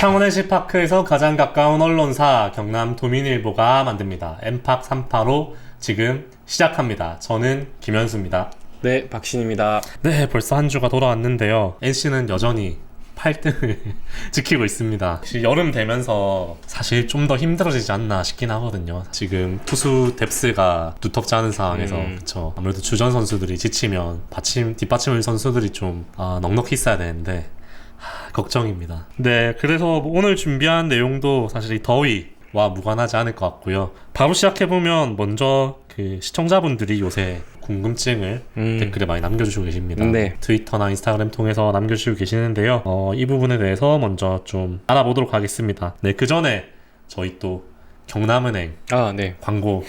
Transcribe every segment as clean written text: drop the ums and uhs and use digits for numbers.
창원 NC파크에서 가장 가까운 언론사 경남 도민일보가 만듭니다. 엠팍 385 지금 시작합니다. 저는 김현수입니다. 네, 박신입니다. 네, 벌써 한 주가 돌아왔는데요. NC는 여전히 8등을 지키고 있습니다. 여름 되면서 사실 좀 더 힘들어지지 않나 싶긴 하거든요. 지금 투수 뎁스가 두텁지 않은 상황에서 그쵸. 아무래도 주전 선수들이 지치면 뒷받침을 선수들이 좀 넉넉히 있어야 되는데 걱정입니다. 네, 그래서 오늘 준비한 내용도 사실 이 더위와 무관하지 않을 것 같고요. 바로 시작해보면 먼저 그 시청자분들이 요새 궁금증을 댓글에 많이 남겨주시고 계십니다. 네. 트위터나 인스타그램 통해서 남겨주시고 계시는데요. 이 부분에 대해서 먼저 좀 알아보도록 하겠습니다. 네, 그 전에 저희 또 경남은행 네. 광고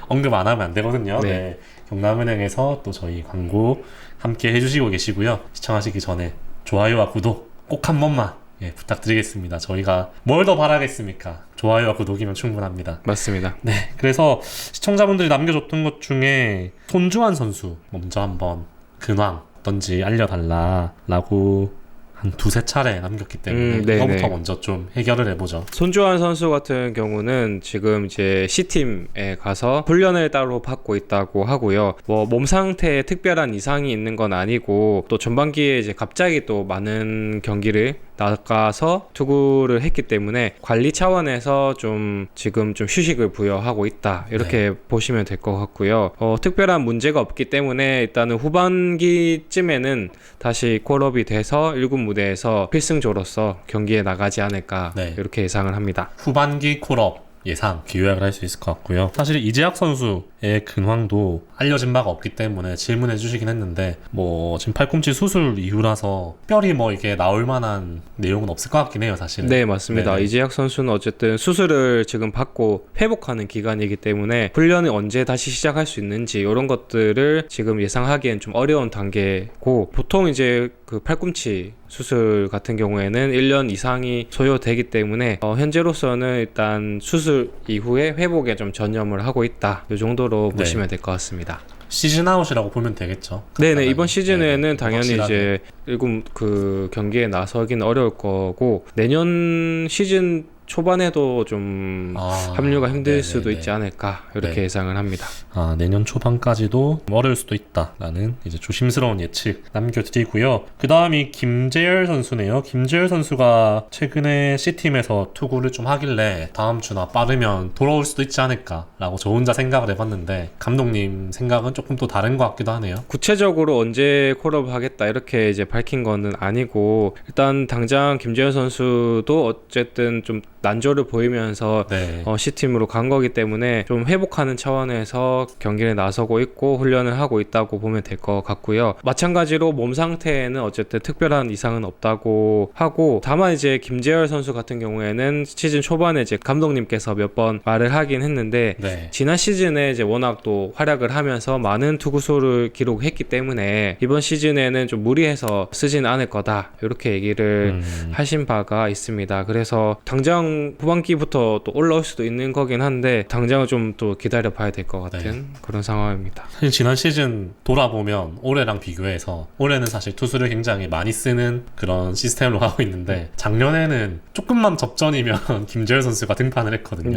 언급 안 하면 안 되거든요. 네. 네. 경남은행에서 또 저희 광고 함께 해주시고 계시고요. 시청하시기 전에 좋아요와 구독 꼭 한 번만 부탁드리겠습니다. 저희가 뭘 더 바라겠습니까? 좋아요와 구독이면 충분합니다. 맞습니다. 네, 그래서 시청자분들이 남겨줬던 것 중에 손주환 선수 먼저 한번 근황 어떤지 알려달라라고 한 두세 차례 남겼기 때문에 그거부터 먼저 좀 해결을 해보죠. 손주환 선수 같은 경우는 지금 이제 C팀에 가서 훈련을 따로 받고 있다고 하고요. 뭐 몸 상태에 특별한 이상이 있는 건 아니고 또 전반기에 이제 갑자기 또 많은 경기를 나가서 투구를 했기 때문에 관리 차원에서 좀 지금 좀 휴식을 부여하고 있다 이렇게 보시면 될 것 같고요. 특별한 문제가 없기 때문에 일단은 후반기쯤에는 다시 콜업이 돼서 1군 무대에서 필승조로서 경기에 나가지 않을까 이렇게 예상을 합니다. 후반기 콜업 예상 기요약을 할 수 있을 것 같고요. 사실 이재학 선수의 근황도 알려진 바가 없기 때문에 질문해 주시긴 했는데 뭐 지금 팔꿈치 수술 이후라서 특별히 뭐 이게 나올 만한 내용은 없을 것 같긴 해요, 사실. 네, 맞습니다. 네네. 이재학 선수는 어쨌든 수술을 지금 받고 회복하는 기간이기 때문에 훈련이 언제 다시 시작할 수 있는지 이런 것들을 지금 예상하기엔 좀 어려운 단계고, 보통 이제 그 팔꿈치 수술 같은 경우에는 1년 이상이 소요되기 때문에 현재로서는 일단 수술 이후에 회복에 좀 전념을 하고 있다, 이 정도로 보시면 될 것 같습니다. 시즌 아웃이라고 보면 되겠죠. 네네, 이번 시즌에는 당연히 이제 1군 그 경기에 나서긴 어려울 거고, 내년 시즌 초반에도 좀 합류가 힘들 수도 있지 않을까 이렇게 예상을 합니다. 내년 초반까지도 어려울 수도 있다라는 이제 조심스러운 예측 남겨드리고요. 그 다음이 김재열 선수네요. 김재열 선수가 최근에 C팀에서 투구를 좀 하길래 다음 주나 빠르면 돌아올 수도 있지 않을까라고 저 혼자 생각을 해봤는데, 감독님 생각은 조금 또 다른 것 같기도 하네요. 구체적으로 언제 콜업 하겠다 이렇게 이제 밝힌 거는 아니고, 일단 당장 김재열 선수도 어쨌든 좀 난조를 보이면서 C팀으로 간 거기 때문에 좀 회복하는 차원에서 경기에 나서고 있고 훈련을 하고 있다고 보면 될 것 같고요. 마찬가지로 몸 상태에는 어쨌든 특별한 이상은 없다고 하고, 다만 이제 김재열 선수 같은 경우에는 시즌 초반에 이제 감독님께서 몇 번 말을 하긴 했는데 지난 시즌에 이제 워낙 또 활약을 하면서 많은 투구수를 기록했기 때문에 이번 시즌에는 좀 무리해서 쓰진 않을 거다 이렇게 얘기를 하신 바가 있습니다. 그래서 당장 후반기부터 또 올라올 수도 있는 거긴 한데 당장은 좀 또 기다려 봐야 될 것 같은 그런 상황입니다. 사실 지난 시즌 돌아보면 올해랑 비교해서 올해는 사실 투수를 굉장히 많이 쓰는 그런 시스템으로 하고 있는데, 작년에는 조금만 접전이면 김재열 선수가 등판을 했거든요.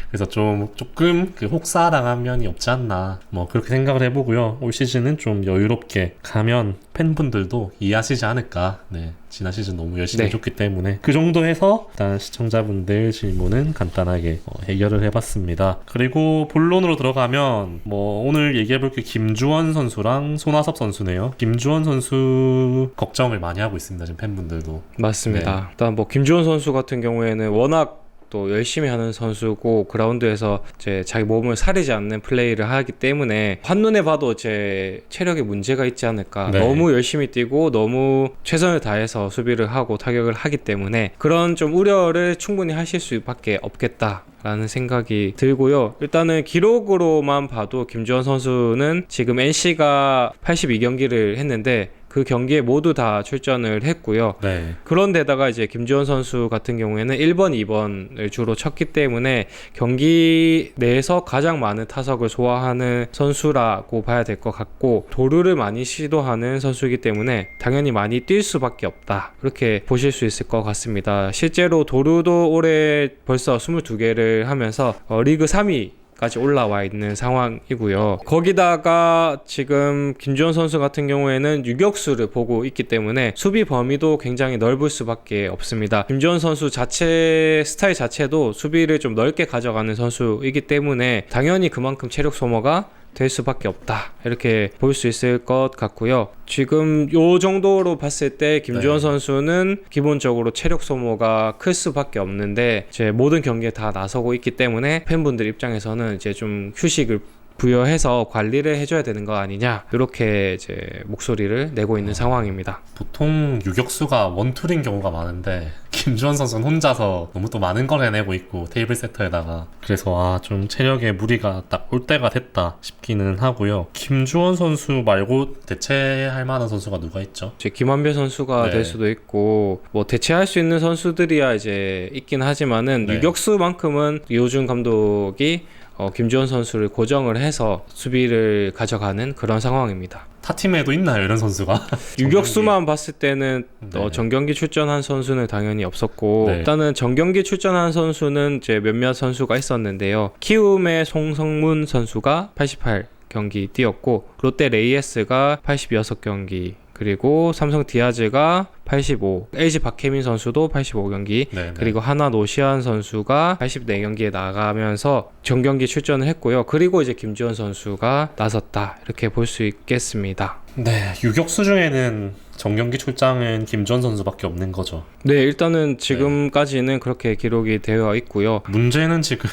그래서 조금 그 혹사당한 면이 없지 않나 뭐 그렇게 생각을 해보고요. 올 시즌은 좀 여유롭게 가면 팬분들도 이해하시지 않을까. 지난 시즌 너무 열심히 해줬기 때문에 그 정도 해서 일단 시청자분들 질문은 간단하게 해결을 해봤습니다. 그리고 본론으로 들어가면 뭐 오늘 얘기해볼 게 김주원 선수랑 손아섭 선수네요. 김주원 선수 걱정을 많이 하고 있습니다, 지금 팬분들도. 맞습니다. 일단 뭐 김주원 선수 같은 경우에는 워낙 또 열심히 하는 선수고 그라운드에서 이제 자기 몸을 사리지 않는 플레이를 하기 때문에 한눈에 봐도 제 체력에 문제가 있지 않을까. 너무 열심히 뛰고 너무 최선을 다해서 수비를 하고 타격을 하기 때문에 그런 좀 우려를 충분히 하실 수밖에 없겠다 라는 생각이 들고요. 일단은 기록으로만 봐도 김주원 선수는 지금 NC가 82경기를 했는데 그 경기에 모두 다 출전을 했고요. 네. 그런데다가 이제 김주원 선수 같은 경우에는 1번, 2번을 주로 쳤기 때문에 경기 내에서 가장 많은 타석을 소화하는 선수라고 봐야 될 것 같고, 도루를 많이 시도하는 선수이기 때문에 당연히 많이 뛸 수밖에 없다, 그렇게 보실 수 있을 것 같습니다. 실제로 도루도 올해 벌써 22개를 하면서 리그 3위 까지 올라와 있는 상황이고요. 거기다가 지금 김주원 선수 같은 경우에는 유격수를 보고 있기 때문에 수비 범위도 굉장히 넓을 수밖에 없습니다. 김주원 선수 자체 스타일 자체도 수비를 좀 넓게 가져가는 선수이기 때문에 당연히 그만큼 체력 소모가 될 수밖에 없다, 이렇게 볼 수 있을 것 같고요. 지금 요 정도로 봤을 때 김주원 선수는 기본적으로 체력 소모가 클 수밖에 없는데, 이제 모든 경기에 다 나서고 있기 때문에 팬분들 입장에서는 이제 좀 휴식을 부여해서 관리를 해줘야 되는 거 아니냐, 이렇게 이제 목소리를 내고 있는 상황입니다. 보통 유격수가 원툴인 경우가 많은데 김주원 선수는 혼자서 너무 또 많은 걸 해내고 있고, 테이블 세터에다가. 그래서 좀 체력에 무리가 딱 올 때가 됐다 싶기는 하고요. 김주원 선수 말고 대체할 만한 선수가 누가 있죠? 이제 김한별 선수가 될 수도 있고, 뭐 대체할 수 있는 선수들이야 이제 있긴 하지만은 유격수만큼은 이호준 감독이 김주원 선수를 고정을 해서 수비를 가져가는 그런 상황입니다. 타 팀에도 있나요, 이런 선수가? 유격수만 봤을 때는 정경기 출전한 선수는 당연히 없었고, 일단은 정경기 출전한 선수는 이제 몇몇 선수가 있었는데요. 키움의 송성문 선수가 88경기 뛰었고, 롯데 레이에스가 86경기, 그리고 삼성 디아즈가 85, LG 박혜민 선수도 85경기, 그리고 하나 노시안 선수가 84경기에 나가면서 정경기 출전을 했고요. 그리고 이제 김주원 선수가 나섰다, 이렇게 볼 수 있겠습니다. 네, 유격수 중에는 정경기 출장은 김주원 선수밖에 없는 거죠. 네, 일단은 지금까지는 그렇게 기록이 되어 있고요. 문제는 지금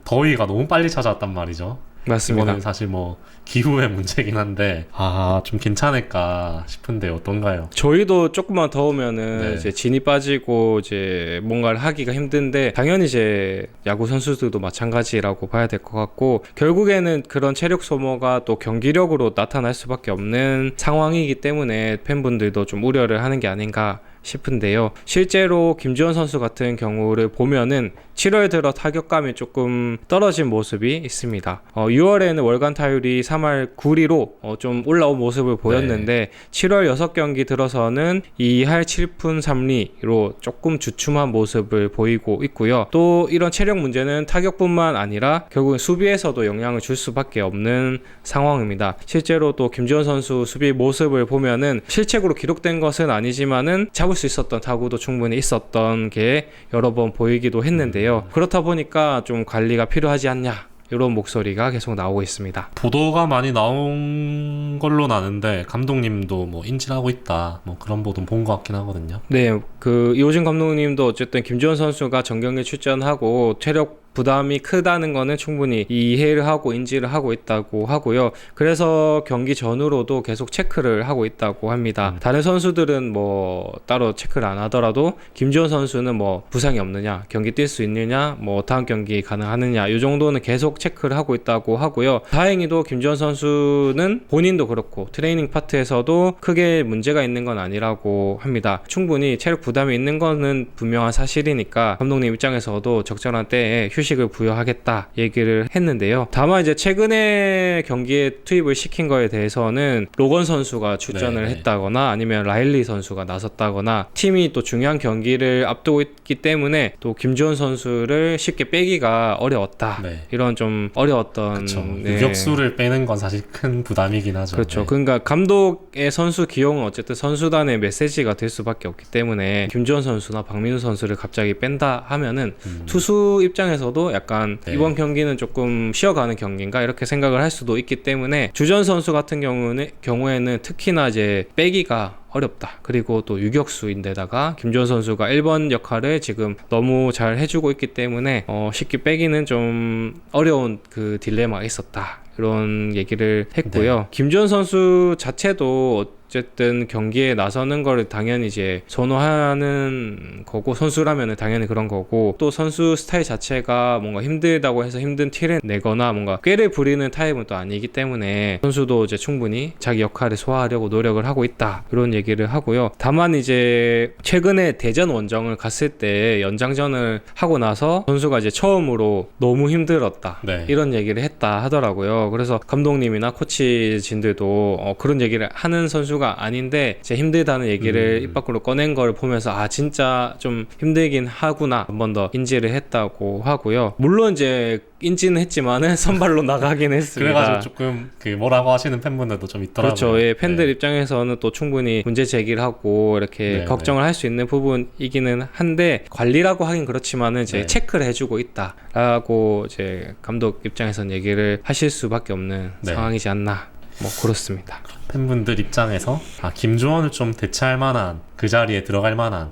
더위가 너무 빨리 찾아왔단 말이죠. 맞습니다. 이거는 사실 뭐 기후의 문제긴 한데 좀 괜찮을까 싶은데 어떤가요? 저희도 조금만 더우면은 이제 진이 빠지고 이제 뭔가를 하기가 힘든데, 당연히 이제 야구 선수들도 마찬가지라고 봐야 될 것 같고, 결국에는 그런 체력 소모가 또 경기력으로 나타날 수밖에 없는 상황이기 때문에 팬분들도 좀 우려를 하는 게 아닌가 싶은데요. 실제로 김주원 선수 같은 경우를 보면은 7월 들어 타격감이 조금 떨어진 모습이 있습니다. 6월에는 월간 타율이 3할 9리로 좀 올라온 모습을 보였는데 7월 6경기 들어서는 2할 7푼 3리로 조금 주춤한 모습을 보이고 있고요. 또 이런 체력 문제는 타격뿐만 아니라 결국은 수비에서도 영향을 줄 수밖에 없는 상황입니다. 실제로 또 김주원 선수 수비 모습을 보면은 실책으로 기록된 것은 아니지만은 잡을 수 있었던 타구도 충분히 있었던 게 여러 번 보이기도 했는데요. 그렇다 보니까 좀 관리가 필요하지 않냐, 이런 목소리가 계속 나오고 있습니다. 보도가 많이 나온 걸로 나는데 감독님도 뭐 인지하고 있다, 뭐 그런 보도 본 것 같긴 하거든요. 네, 이호준 감독님도 어쨌든 김주원 선수가 정경기에 출전하고 체력 부담이 크다는 거는 충분히 이해를 하고 인지를 하고 있다고 하고요. 그래서 경기 전후로도 계속 체크를 하고 있다고 합니다. 다른 선수들은 뭐 따로 체크를 안 하더라도 김주원 선수는 뭐 부상이 없느냐, 경기 뛸 수 있느냐, 뭐 다음 경기 가능하느냐, 이 정도는 계속 체크를 하고 있다고 하고요. 다행히도 김주원 선수는 본인도 그렇고 트레이닝 파트에서도 크게 문제가 있는 건 아니라고 합니다. 충분히 체력 부담이 있는 거는 분명한 사실이니까 감독님 입장에서도 적절한 때에 휴식을 부여하겠다 얘기를 했는데요. 다만 이제 최근에 경기에 투입을 시킨 거에 대해서는 로건 선수가 출전을 했다거나 아니면 라일리 선수가 나섰다거나 팀이 또 중요한 경기를 앞두고 있기 때문에 또 김주원 선수를 쉽게 빼기가 어려웠다. 이런 좀 어려웠던 유격수를 빼는 건 사실 큰 부담이긴 하죠. 그렇죠. 그러니까 감독의 선수 기용은 어쨌든 선수단의 메시지가 될 수밖에 없기 때문에 김주원 선수나 박민우 선수를 갑자기 뺀다 하면은 투수 입장에서도 약간 이번 경기는 조금 쉬어가는 경기인가, 이렇게 생각을 할 수도 있기 때문에 주전 선수 같은 경우에는 특히나 이제 빼기가 어렵다. 그리고 또 유격수인데다가 김주원 선수가 1번 역할을 지금 너무 잘 해주고 있기 때문에 쉽게 빼기는 좀 어려운 그 딜레마가 있었다, 이런 얘기를 했고요. 김주원 선수 자체도 어쨌든 경기에 나서는 걸 당연히 이제 선호하는 거고, 선수라면은 당연히 그런 거고, 또 선수 스타일 자체가 뭔가 힘들다고 해서 힘든 티를 내거나 뭔가 꾀를 부리는 타입은 또 아니기 때문에 선수도 이제 충분히 자기 역할을 소화하려고 노력을 하고 있다, 이런 얘기를 하고요. 다만 이제 최근에 대전 원정을 갔을 때 연장전을 하고 나서 선수가 이제 처음으로 너무 힘들었다, 네. 이런 얘기를 했다 하더라고요. 그래서 감독님이나 코치진들도 그런 얘기를 하는 선수가 아닌데 제 힘들다는 얘기를 입 밖으로 꺼낸 걸 보면서 아 진짜 좀 힘들긴 하구나, 한 번 더 인지를 했다고 하고요. 물론 이제 인지는 했지만은 선발로 나가긴 했습니다. 그래가지고 조금 그 뭐라고 하시는 팬분들도 좀 있더라고요. 그렇죠. 예, 팬들 입장에서는 또 충분히 문제 제기를 하고 이렇게 걱정을 할 수 있는 부분이기는 한데, 관리라고 하긴 그렇지만은 이제 체크를 해주고 있다라고 이제 감독 입장에서는 얘기를 하실 수밖에 없는 상황이지 않나, 뭐 그렇습니다. 팬분들 입장에서 김주원을 좀 대체할 만한, 그 자리에 들어갈 만한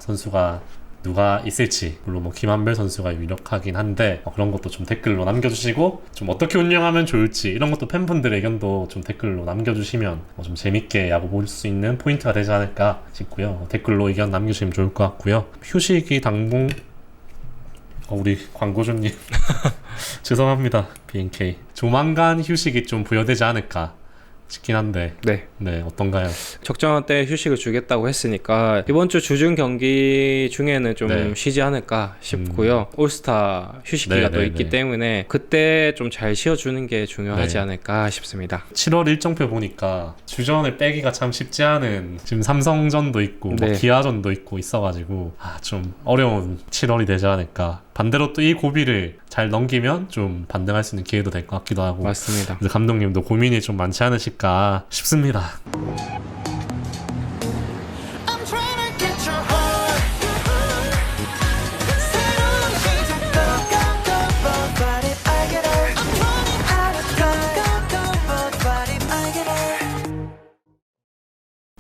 선수가 누가 있을지, 물론 뭐 김한별 선수가 유력하긴 한데 그런 것도 좀 댓글로 남겨주시고, 좀 어떻게 운영하면 좋을지 이런 것도 팬분들의 의견도 좀 댓글로 남겨주시면 좀 재밌게 야구 볼 수 있는 포인트가 되지 않을까 싶고요. 댓글로 의견 남겨주시면 좋을 것 같고요. 휴식이 당분 우리 광고주님 죄송합니다. BNK 조만간 휴식이 좀 부여되지 않을까 싶긴 한데 네 어떤가요? 적정한 때 휴식을 주겠다고 했으니까 이번 주 주중 경기 중에는 좀 쉬지 않을까 싶고요. 올스타 휴식기가 또 있기 때문에 그때 좀 잘 쉬어주는 게 중요하지 않을까 싶습니다. 7월 일정표 보니까 주전을 빼기가 참 쉽지 않은, 지금 삼성전도 있고 뭐 기아전도 있고 있어가지고 좀 어려운 7월이 되지 않을까. 반대로 또 이 고비를 잘 넘기면 좀 반등할 수 있는 기회도 될 것 같기도 하고. 맞습니다. 그래서 감독님도 고민이 좀 많지 않으실까 싶습니다.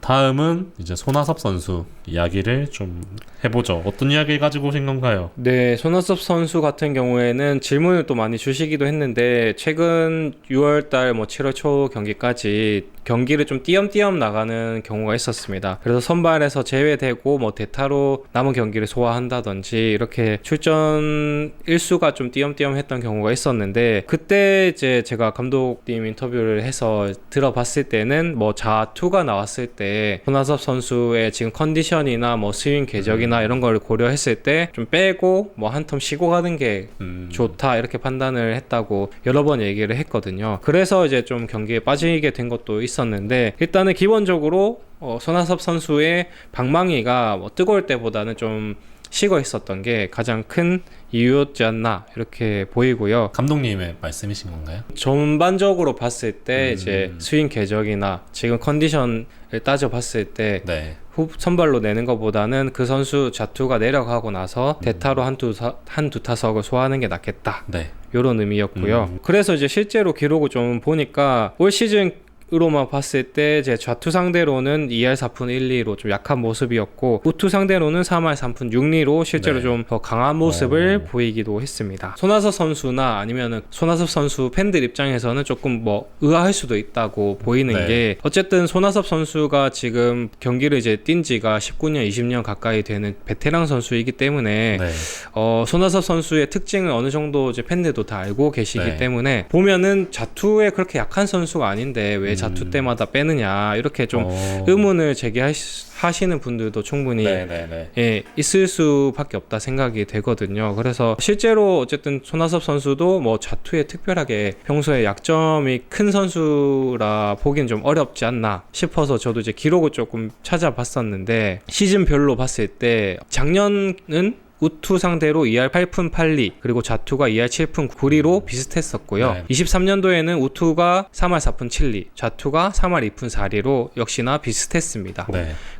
다음은 이제 손아섭 선수 이야기를 좀 해보죠. 어떤 이야기를 가지고 오신 건가요? 네, 손아섭 선수 같은 경우에는 질문을 또 많이 주시기도 했는데, 최근 6월달 뭐 7월 초 경기까지 경기를 좀 띄엄띄엄 나가는 경우가 있었습니다. 그래서 선발에서 제외되고 뭐 대타로 남은 경기를 소화한다든지 이렇게 출전 일수가 좀 띄엄띄엄 했던 경우가 있었는데, 그때 이제 제가 감독님 인터뷰를 해서 들어봤을 때는 뭐 자투가 나왔을 때 손아섭 선수의 지금 컨디션이나 뭐 스윙 궤적이나 이런 걸 고려했을 때 좀 빼고 뭐 한 텀 쉬고 가는 게 좋다, 이렇게 판단을 했다고 여러 번 얘기를 했거든요. 그래서 이제 좀 경기에 빠지게 된 것도 있었는데, 일단은 기본적으로 손아섭 선수의 방망이가 뭐 뜨거울 때보다는 좀 식어 있었던 게 가장 큰 이유였지 않나, 이렇게 보이고요. 감독님의 말씀이신 건가요? 전반적으로 봤을 때 이제 스윙 궤적이나 지금 컨디션을 따져봤을 때 선발로 내는 것보다는 그 선수 자투가 내려가고 나서 대타로 한두 타석을 소화하는 게 낫겠다, 이런 의미였고요. 그래서 이제 실제로 기록을 좀 보니까 올 시즌 으로만 봤을 때 제 좌투 상대로는 2할 4푼 1리로 좀 약한 모습이었고, 우투 상대로는 3할 3푼 6리로 실제로 좀 더 강한 모습을 보이기도 했습니다. 손아섭 선수나 아니면은 손아섭 선수 팬들 입장에서는 조금 뭐 의아할 수도 있다고 보이는 게, 어쨌든 손아섭 선수가 지금 경기를 이제 뛴 지가 19년 20년 가까이 되는 베테랑 선수이기 때문에 손아섭 선수의 특징을 어느 정도 이제 팬들도 다 알고 계시기 때문에 보면은 좌투에 그렇게 약한 선수가 아닌데 왜 자투 때마다 빼느냐, 이렇게 좀 의문을 제기하시는 분들도 충분히 있을 수밖에 없다 생각이 되거든요. 그래서 실제로 어쨌든 손아섭 선수도 뭐 자투에 특별하게 평소에 약점이 큰 선수라 보기엔 좀 어렵지 않나 싶어서 저도 이제 기록을 조금 찾아봤었는데, 시즌별로 봤을 때 작년은 우투 상대로 2할 8푼 8리, 그리고 자투가 2할 7푼 9리로 비슷했었고요. 23년도에는 우투가 3할 4푼 7리, 자투가 3할 2푼 4리로 역시나 비슷했습니다.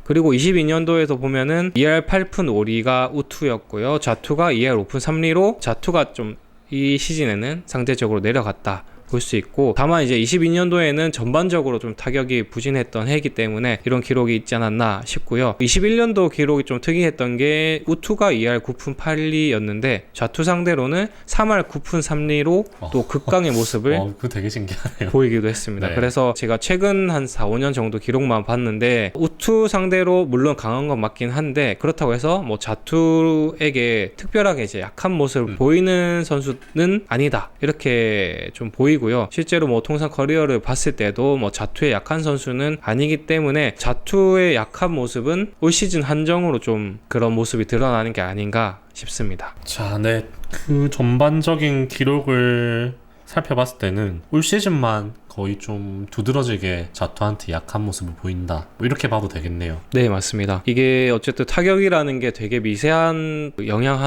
그리고 22년도에도 보면은 2할 8푼 5리가 우투였고요. 자투가 2할 5푼 3리로 자투가 좀 이 시즌에는 상대적으로 내려갔다 볼 수 있고, 다만 이제 22년도에는 전반적으로 좀 타격이 부진했던 해이기 때문에 이런 기록이 있지 않았나 싶고요. 21년도 기록이 좀 특이했던 게 우투가 2할 9푼 8리였는데 좌투 상대로는 3할 9푼 3리로 또 극강의 모습을 그거 되게 신기하네요. 보이기도 했습니다. 네. 그래서 제가 최근 한 4, 5년 정도 기록만 봤는데 우투 상대로 물론 강한 건 맞긴 한데 그렇다고 해서 뭐 좌투에게 특별하게 이제 약한 모습을 보이는 선수는 아니다, 이렇게 좀 보이고요. 실제로 뭐 통산 커리어를 봤을 때도 뭐 좌투에 약한 선수는 아니기 때문에 좌투의 약한 모습은 올 시즌 한정으로 좀 그런 모습이 드러나는 게 아닌가 싶습니다. 자, 네. 그 전반적인 기록을 살펴봤을 때는 올 시즌만 거의 좀 두드러지게 좌투한테 약한 모습을 보인다, 뭐 이렇게 봐도 되겠네요. 네, 맞습니다. 이게 어쨌든 타격이라는 게 되게 미세한 영향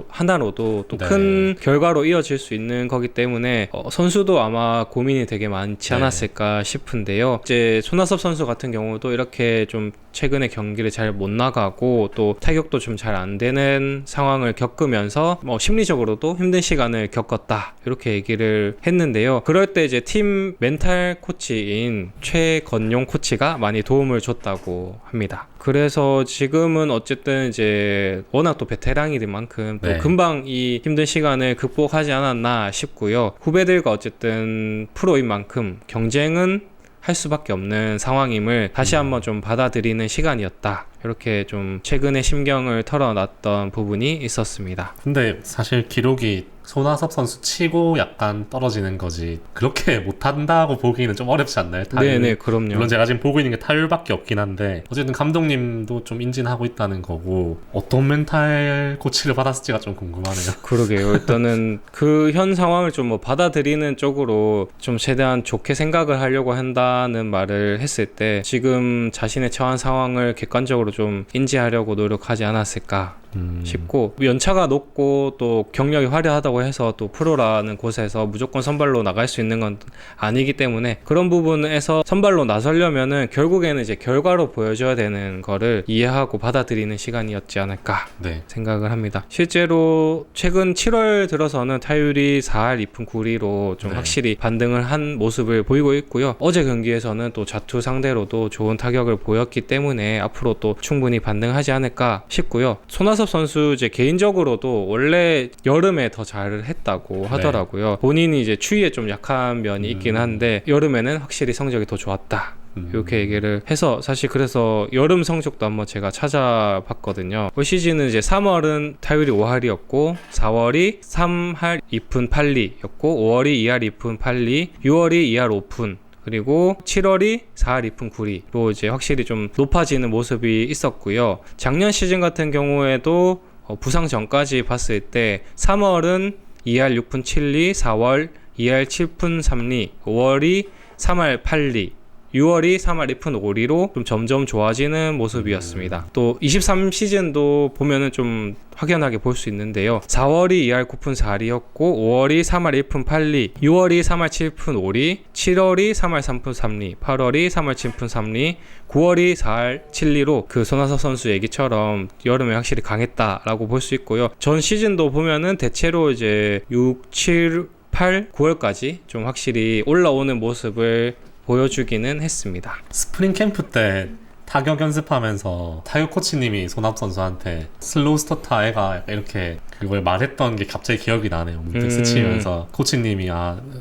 하나로도 또 큰 결과로 이어질 수 있는 거기 때문에 선수도 아마 고민이 되게 많지 않았을까 싶은데요. 이제 손아섭 선수 같은 경우도 이렇게 좀 최근에 경기를 잘 못 나가고 또 타격도 좀 잘 안 되는 상황을 겪으면서 뭐 심리적으로도 힘든 시간을 겪었다, 이렇게 얘기를 했는데요. 그럴 때 이제 팀 멘탈 코치인 최건용 코치가 많이 도움을 줬다고 합니다. 그래서 지금은 어쨌든 이제 워낙 또 베테랑이된 만큼 또 금방 이 힘든 시간을 극복하지 않았나 싶고요. 후배들과 어쨌든 프로인 만큼 경쟁은 할 수밖에 없는 상황임을 다시 한번 좀 받아들이는 시간이었다, 이렇게 좀 최근에 심경을 털어놨던 부분이 있었습니다. 근데 사실 기록이 손아섭 선수 치고 약간 떨어지는 거지 그렇게 못한다고 보기는 좀 어렵지 않나요? 네네, 그럼요. 물론 제가 지금 보고 있는 게 타율밖에 없긴 한데 어쨌든 감독님도 좀 인진하고 있다는 거고 어떤 멘탈 코치를 받았을지가 좀 궁금하네요. 그러게요. 일단은 그 현 상황을 좀 뭐 받아들이는 쪽으로 좀 최대한 좋게 생각을 하려고 한다는 말을 했을 때 지금 자신의 처한 상황을 객관적으로 좀 인지하려고 노력하지 않았을까 싶고, 연차가 높고 또 경력이 화려하다고 해서 또 프로라는 곳에서 무조건 선발로 나갈 수 있는 건 아니기 때문에 그런 부분에서 선발로 나서려면은 결국에는 이제 결과로 보여줘야 되는 거를 이해하고 받아들이는 시간이었지 않을까 생각을 합니다. 실제로 최근 7월 들어서는 타율이 4할 2푼 9리로 좀 확실히 반등을 한 모습을 보이고 있고요. 어제 경기에서는 또 좌투 상대로도 좋은 타격을 보였기 때문에 앞으로 또 충분히 반등하지 않을까 싶고요. 손아섭 선수 이제 개인적으로도 원래 여름에 더 잘을 했다고 하더라고요. 본인이 이제 추위에 좀 약한 면이 있긴 한데 여름에는 확실히 성적이 더 좋았다, 이렇게 얘기를 해서 사실 그래서 여름 성적도 한번 제가 찾아봤거든요. 올 시즌은 이제 3월은 타율이 5할이었고 4월이 3할 2푼 8리였고 5월이 2할 2푼 8리, 6월이 2할 5푼, 그리고 7월이 4할 2푼 9리로 이제 확실히 좀 높아지는 모습이 있었고요. 작년 시즌 같은 경우에도 부상 전까지 봤을 때 3월은 2할 6푼 7리, 4월 2할 7푼 3리, 5월이 3할 8리, 6월이 3할 2푼 5리로 좀 점점 좋아지는 모습이었습니다. 또 23시즌도 보면은 좀 확연하게 볼 수 있는데요. 4월이 2할 9푼 4리였고 5월이 3할 1푼 8리, 6월이 3할 7푼 5리, 7월이 3할 3푼 3리, 8월이 3할 7푼 3리, 9월이 4할 7리로 그 손아섭 선수 얘기처럼 여름에 확실히 강했다라고 볼 수 있고요. 전 시즌도 보면은 대체로 이제 6, 7, 8, 9월까지 좀 확실히 올라오는 모습을 보여주기는 했습니다. 스프링 캠프 때 타격 연습하면서 타격 코치님이 손아섭 선수한테 슬로우 스타터 애가 이렇게 그걸 말했던 게 갑자기 기억이 나네요. 문득 스치면서 코치님이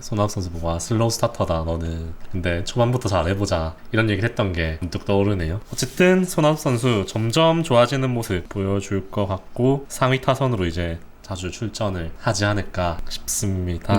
손아섭 선수 보고 슬로우 스타터다 너는, 근데 초반부터 잘해보자, 이런 얘기를 했던 게 문득 떠오르네요. 어쨌든 손아섭 선수 점점 좋아지는 모습 보여줄 것 같고 상위 타선으로 이제 자주 출전을 하지 않을까 싶습니다.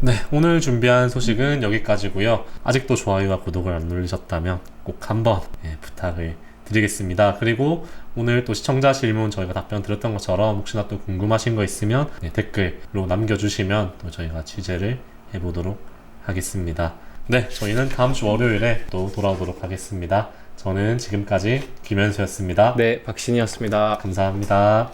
네, 오늘 준비한 소식은 여기까지고요. 아직도 좋아요와 구독을 안 누르셨다면 꼭 한번 부탁을 드리겠습니다. 그리고 오늘 또 시청자 질문 저희가 답변 드렸던 것처럼 혹시나 또 궁금하신 거 있으면 댓글로 남겨주시면 또 저희가 취재를 해보도록 하겠습니다. 네, 저희는 다음 주 월요일에 또 돌아오도록 하겠습니다. 저는 지금까지 김현수였습니다. 네, 박신이었습니다. 감사합니다.